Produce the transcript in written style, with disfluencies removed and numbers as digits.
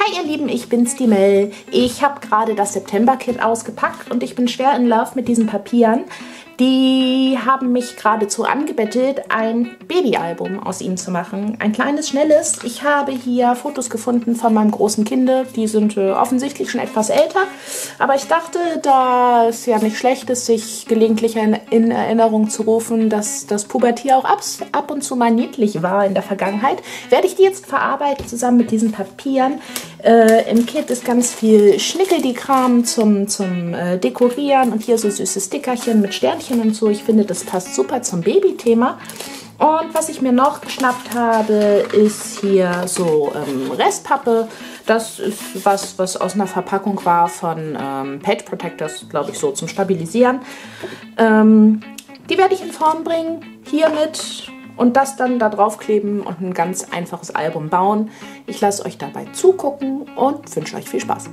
Hi ihr Lieben, ich bin's, die Mel. Ich habe gerade das September-Kit ausgepackt und ich bin schwer in Love mit diesen Papieren. Die haben mich geradezu angebettelt, ein Babyalbum aus ihnen zu machen. Ein kleines, schnelles. Ich habe hier Fotos gefunden von meinem großen Kind. Die sind offensichtlich schon etwas älter. Aber ich dachte, da es ja nicht schlecht ist, sich gelegentlich in Erinnerung zu rufen, dass das Pubertier auch ab und zu mal niedlich war in der Vergangenheit, werde ich die jetzt verarbeiten zusammen mit diesen Papieren. Im Kit ist ganz viel Schnickeldikram zum Dekorieren und hier so süße Stickerchen mit Sternchen und so. Ich finde, das passt super zum Babythema. Und was ich mir noch geschnappt habe, ist hier so Restpappe. Das ist was aus einer Verpackung war von Page Protectors, glaube ich, so zum Stabilisieren. Die werde ich in Form bringen, hiermit. Und das dann da draufkleben und ein ganz einfaches Album bauen. Ich lasse euch dabei zugucken und wünsche euch viel Spaß.